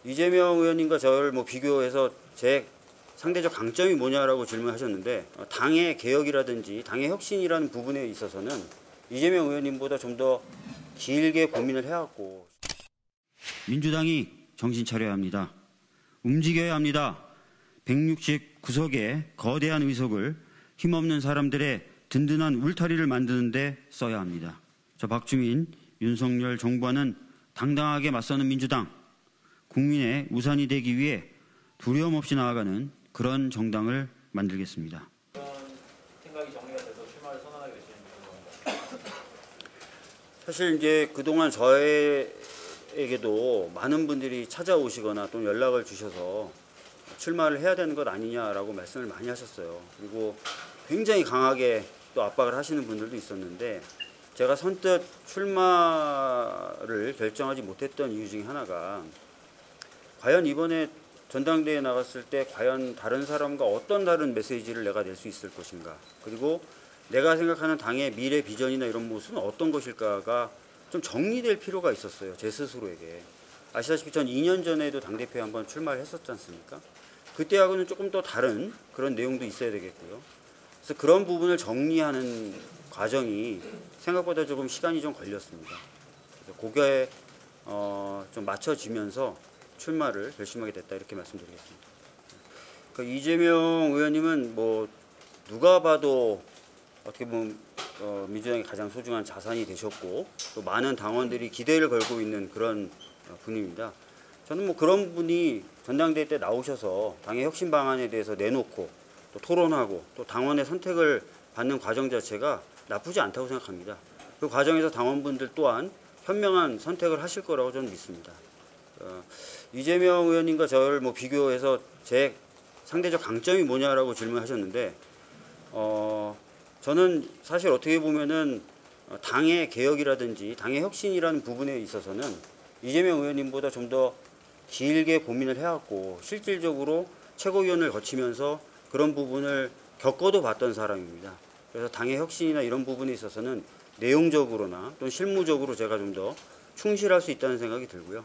이재명 의원님과 저를 비교해서 제 상대적 강점이 뭐냐라고 질문하셨는데, 당의 개혁이라든지 당의 혁신이라는 부분에 있어서는 이재명 의원님보다 좀 더 길게 고민을 해왔고, 민주당이 정신 차려야 합니다. 움직여야 합니다. 169석의 거대한 의석을 힘없는 사람들의 든든한 울타리를 만드는 데 써야 합니다. 저 박주민, 윤석열 정부와는 당당하게 맞서는 민주당, 국민의 우산이 되기 위해 두려움 없이 나아가는 그런 정당을 만들겠습니다. 그런 생각이 정리가 돼서 출마를 선언하게 되시는 겁니다. 사실 이제 그동안 저에게도 많은 분들이 찾아오시거나 또는 연락을 주셔서 출마를 해야 되는 것 아니냐라고 말씀을 많이 하셨어요. 그리고 굉장히 강하게 또 압박을 하시는 분들도 있었는데, 제가 선뜻 출마를 결정하지 못했던 이유 중에 하나가, 과연 이번에 전당대회에 나갔을 때 과연 다른 사람과 어떤 다른 메시지를 내가 낼 수 있을 것인가, 그리고 내가 생각하는 당의 미래 비전이나 이런 모습은 어떤 것일까가 좀 정리될 필요가 있었어요, 제 스스로에게. 아시다시피 전 2년 전에도 당대표에 한번 출마를 했었지 않습니까? 그때하고는 조금 더 다른 그런 내용도 있어야 되겠고요. 그래서 그런 부분을 정리하는 과정이 생각보다 조금 시간이 좀 걸렸습니다. 그래서 그거에 좀 맞춰지면서 출마를 결심하게 됐다, 이렇게 말씀드리겠습니다. 그러니까 이재명 의원님은 누가 봐도 어떻게 보면 민주당의 가장 소중한 자산이 되셨고, 또 많은 당원들이 기대를 걸고 있는 그런 분입니다. 저는 그런 분이 전당대회 때 나오셔서 당의 혁신 방안에 대해서 내놓고 또 토론하고 또 당원의 선택을 받는 과정 자체가 나쁘지 않다고 생각합니다. 그 과정에서 당원분들 또한 현명한 선택을 하실 거라고 저는 믿습니다. 이재명 의원님과 저를 비교해서 제 상대적 강점이 뭐냐라고 질문하셨는데, 저는 사실 어떻게 보면은 당의 개혁이라든지 당의 혁신이라는 부분에 있어서는 이재명 의원님보다 좀 더 길게 고민을 해왔고, 실질적으로 최고위원을 거치면서 그런 부분을 겪어도 봤던 사람입니다. 그래서 당의 혁신이나 이런 부분에 있어서는 내용적으로나 또는 실무적으로 제가 좀 더 충실할 수 있다는 생각이 들고요.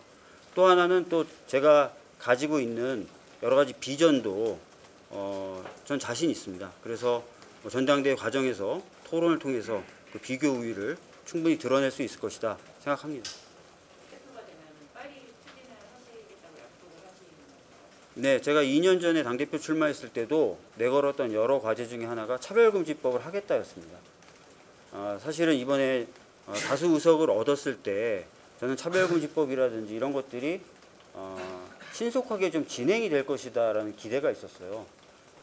또 하나는 또 제가 가지고 있는 여러 가지 비전도 전 자신 있습니다. 그래서 전당대회 과정에서 토론을 통해서 그 비교 우위를 충분히 드러낼 수 있을 것이다 생각합니다. 대표가 되면 빨리 추진을 하시겠다고 약속을 하시는 건가요? 네, 제가 2년 전에 당대표 출마했을 때도 내걸었던 여러 과제 중에 하나가 차별금지법을 하겠다였습니다. 사실은 이번에 다수 의석을 얻었을 때 저는 차별금지법이라든지 이런 것들이 신속하게 좀 진행이 될 것이다라는 기대가 있었어요.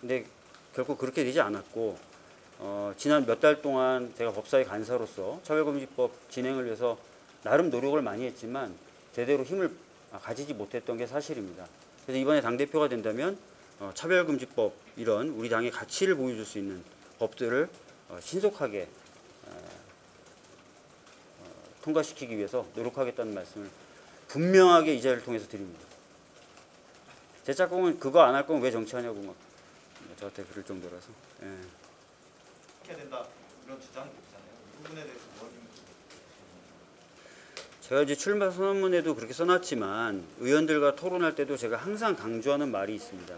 근데 결코 그렇게 되지 않았고, 지난 몇 달 동안 제가 법사위 간사로서 차별금지법 진행을 위해서 나름 노력을 많이 했지만 제대로 힘을 가지지 못했던 게 사실입니다. 그래서 이번에 당대표가 된다면 차별금지법, 이런 우리 당의 가치를 보여줄 수 있는 법들을 신속하게 통과시키기 위해서 노력하겠다는 말씀을 분명하게 이 자리를 통해서 드립니다. 제 짝꿍은 그거 안 할 거면 왜 정치하냐고 막 저한테 그럴 정도라서. 예. 해야 된다, 이런 주장이 있잖아요. 이 부분에 대해서 제가 이제 출마 선언문에도 그렇게 써놨지만 의원들과 토론할 때도 제가 항상 강조하는 말이 있습니다.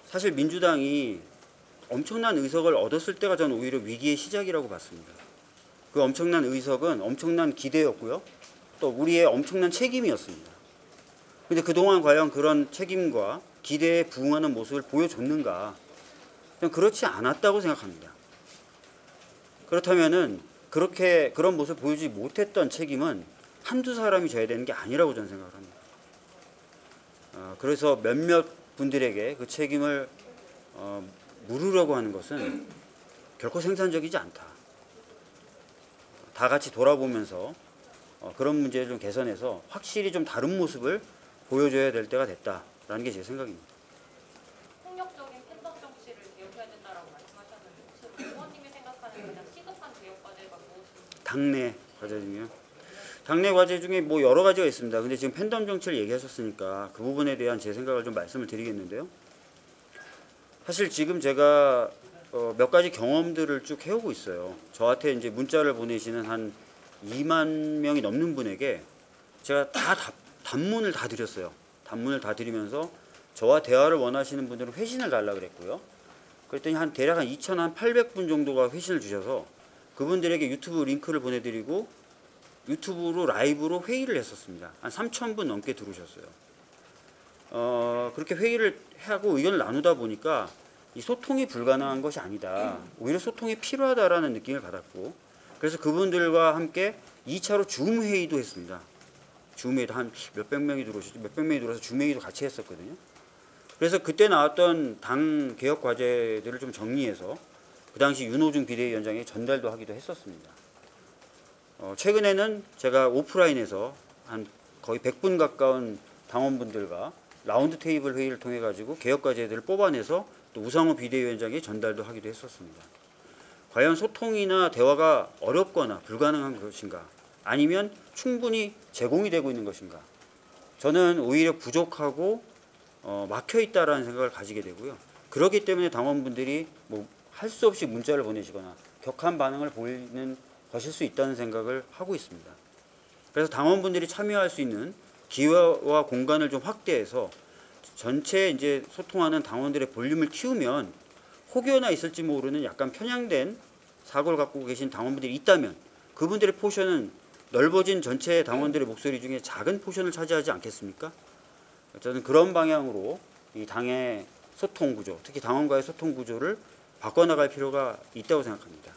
사실 민주당이 엄청난 의석을 얻었을 때가 저는 오히려 위기의 시작이라고 봤습니다. 그 엄청난 의석은 엄청난 기대였고요, 또 우리의 엄청난 책임이었습니다. 근데 그동안 과연 그런 책임과 기대에 부응하는 모습을 보여줬는가? 저는 그렇지 않았다고 생각합니다. 그렇다면은 그런 모습을 보여주지 못했던 책임은 한두 사람이 져야 되는 게 아니라고 저는 생각을 합니다. 그래서 몇몇 분들에게 그 책임을 물으려고 하는 것은 결코 생산적이지 않다. 다 같이 돌아보면서 그런 문제를 좀 개선해서 확실히 좀 다른 모습을 보여줘야 될 때가 됐다라는 게 제 생각입니다. 폭력적인 팬덤 정치를 개혁해야 된다라고 말씀하셨는데, 혹시 의원님이 생각하는 가장 시급한 개혁 과제가 무엇인지? 당내 과제 중에요. 당내 과제 중에 여러 가지가 있습니다. 근데 지금 팬덤 정치를 얘기하셨으니까 그 부분에 대한 제 생각을 좀 말씀을 드리겠는데요. 사실 지금 제가 몇 가지 경험들을 쭉 해오고 있어요. 저한테 이제 문자를 보내시는 한 2만 명이 넘는 분에게 제가 다 단문을 다 드렸어요. 단문을 다 드리면서 저와 대화를 원하시는 분들은 회신을 달라 그랬고요. 그랬더니 대략 한 2,800분 정도가 회신을 주셔서 그분들에게 유튜브 링크를 보내드리고 유튜브로 라이브로 회의를 했었습니다. 한 3,000분 넘게 들어오셨어요. 그렇게 회의를 하고 의견을 나누다 보니까 이 소통이 불가능한 것이 아니다. 오히려 소통이 필요하다라는 느낌을 받았고, 그래서 그분들과 함께 2차로 줌 회의도 했습니다. 줌 회의도 한 몇백 명이 들어오셨죠. 몇백 명이 들어와서 줌 회의도 같이 했었거든요. 그래서 그때 나왔던 당 개혁 과제들을 좀 정리해서 그 당시 윤호중 비대위원장에 전달도 하기도 했었습니다. 최근에는 제가 오프라인에서 한 거의 100분 가까운 당원분들과 라운드 테이블 회의를 통해 가지고 개혁 과제들을 뽑아내서 또 우상호 비대위원장에 전달도 하기도 했었습니다. 과연 소통이나 대화가 어렵거나 불가능한 것인가, 아니면 충분히 제공이 되고 있는 것인가? 저는 오히려 부족하고 막혀 있다라는 생각을 가지게 되고요. 그렇기 때문에 당원분들이 뭐 할 수 없이 문자를 보내시거나 격한 반응을 보이는 것일 수 있다는 생각을 하고 있습니다. 그래서 당원분들이 참여할 수 있는 기회와 공간을 좀 확대해서 전체 이제 소통하는 당원들의 볼륨을 키우면 혹여나 있을지 모르는 약간 편향된 사고를 갖고 계신 당원분들이 있다면 그분들의 포션은 넓어진 전체 당원들의 목소리 중에 작은 포션을 차지하지 않겠습니까? 저는 그런 방향으로 이 당의 소통 구조, 특히 당원과의 소통 구조를 바꿔나갈 필요가 있다고 생각합니다.